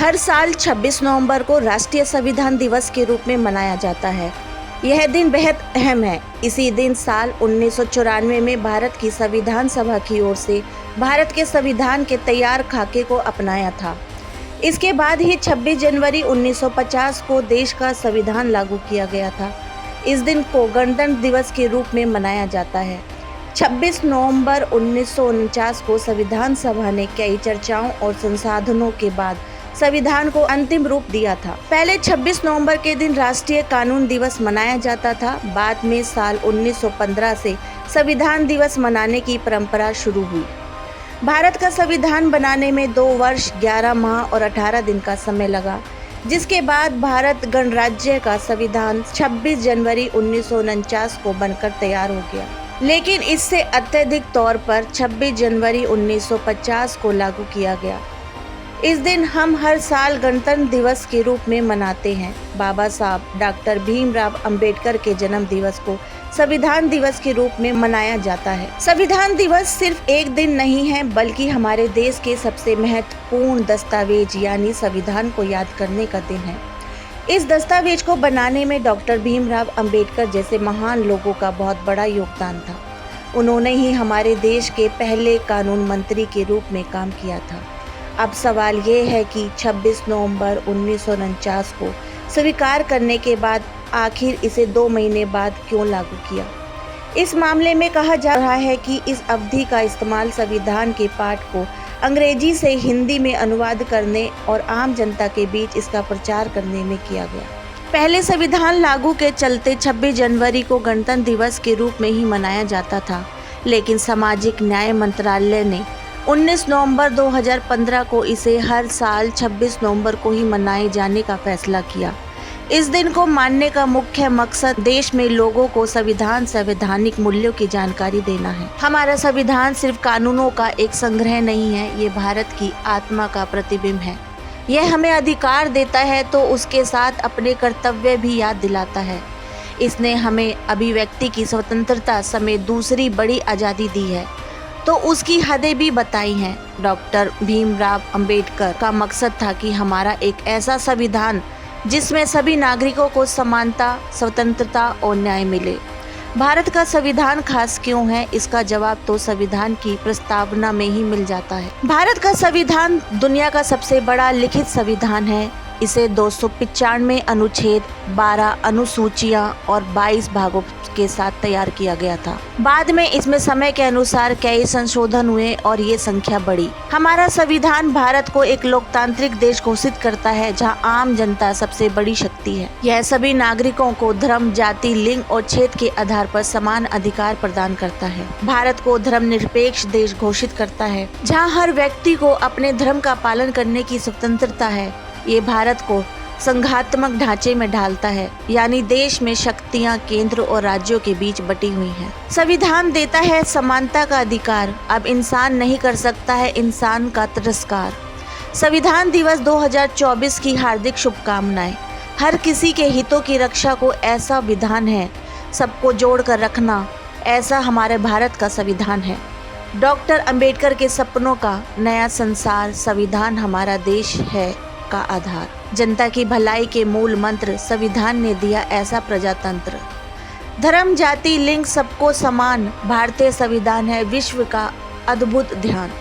हर साल 26 नवंबर को राष्ट्रीय संविधान दिवस के रूप में मनाया जाता है। यह दिन बेहद अहम है। इसी दिन साल 1994 में भारत की संविधान सभा की ओर से भारत के संविधान के तैयार खाके को अपनाया था। इसके बाद ही 26 जनवरी 1950 को देश का संविधान लागू किया गया था। इस दिन को गणतंत्र दिवस के रूप में मनाया जाता है। 26 नवंबर 1949 को संविधान सभा ने कई चर्चाओं और संशोधनों के बाद संविधान को अंतिम रूप दिया था। पहले 26 नवंबर के दिन राष्ट्रीय कानून दिवस मनाया जाता था। बाद में साल 1915 से संविधान दिवस मनाने की परंपरा शुरू हुई। भारत का संविधान बनाने में 2 वर्ष 11 माह और 18 दिन का समय लगा, जिसके बाद भारत गणराज्य का संविधान 26 जनवरी 1949 को बनकर तैयार हो गया। लेकिन इससे अत्यधिक तौर पर 26 जनवरी 1950 को लागू किया गया। इस दिन हम हर साल गणतंत्र दिवस के रूप में मनाते हैं। बाबा साहब डॉक्टर भीमराव अंबेडकर के जन्म दिवस को संविधान दिवस के रूप में मनाया जाता है। संविधान दिवस सिर्फ एक दिन नहीं है, बल्कि हमारे देश के सबसे महत्वपूर्ण दस्तावेज यानी संविधान को याद करने का दिन है। इस दस्तावेज को बनाने में डॉक्टर भीमराव अंबेडकर जैसे महान लोगों का बहुत बड़ा योगदान था। उन्होंने ही हमारे देश के पहले कानून मंत्री के रूप में काम किया था। अब सवाल ये है कि 26 नवंबर 1949 को स्वीकार करने के बाद आखिर इसे 2 महीने बाद क्यों लागू किया। इस मामले में कहा जा रहा है कि इस अवधि का इस्तेमाल संविधान के पाठ को अंग्रेजी से हिंदी में अनुवाद करने और आम जनता के बीच इसका प्रचार करने में किया गया। पहले संविधान लागू के चलते 26 जनवरी को गणतंत्र दिवस के रूप में ही मनाया जाता था, लेकिन सामाजिक न्याय मंत्रालय ने 19 नवंबर 2015 को इसे हर साल 26 नवंबर को ही मनाए जाने का फैसला किया। इस दिन को मानने का मुख्य मकसद देश में लोगों को संवैधानिक मूल्यों की जानकारी देना है। हमारा संविधान सिर्फ कानूनों का एक संग्रह नहीं है, ये भारत की आत्मा का प्रतिबिंब है। यह हमें अधिकार देता है तो उसके साथ अपने कर्तव्य भी याद दिलाता है। इसने हमें अभिव्यक्ति की स्वतंत्रता समेत दूसरी बड़ी आज़ादी दी है, तो उसकी हदें भी बताई हैं। डॉक्टर भीमराव अंबेडकर का मकसद था कि हमारा एक ऐसा संविधान जिसमें सभी नागरिकों को समानता, स्वतंत्रता और न्याय मिले। भारत का संविधान खास क्यों है, इसका जवाब तो संविधान की प्रस्तावना में ही मिल जाता है। भारत का संविधान दुनिया का सबसे बड़ा लिखित संविधान है। इसे 295 अनुच्छेद, 12 अनुसूचियां और 22 भागों के साथ तैयार किया गया था। बाद में इसमें समय के अनुसार कई संशोधन हुए और ये संख्या बढ़ी। हमारा संविधान भारत को एक लोकतांत्रिक देश घोषित करता है, जहां आम जनता सबसे बड़ी शक्ति है। यह सभी नागरिकों को धर्म, जाति, लिंग और क्षेत्र के आधार पर समान अधिकार प्रदान करता है। भारत को धर्मनिरपेक्ष देश घोषित करता है, जहाँ हर व्यक्ति को अपने धर्म का पालन करने की स्वतंत्रता है। ये भारत को संघात्मक ढांचे में ढालता है, यानी देश में शक्तियां केंद्र और राज्यों के बीच बटी हुई हैं। संविधान देता है समानता का अधिकार। अब इंसान नहीं कर सकता है इंसान का तिरस्कार। संविधान दिवस 2024 की हार्दिक शुभकामनाएं। हर किसी के हितों की रक्षा को ऐसा विधान है, सबको जोड़ कर रखना, ऐसा हमारे भारत का संविधान है। डॉक्टर अंबेडकर के सपनों का नया संसार, संविधान हमारा देश है का आधार। जनता की भलाई के मूल मंत्र संविधान ने दिया ऐसा प्रजातंत्र। धर्म, जाति, लिंग सबको समान। भारतीय संविधान है विश्व का अद्भुत ध्यान।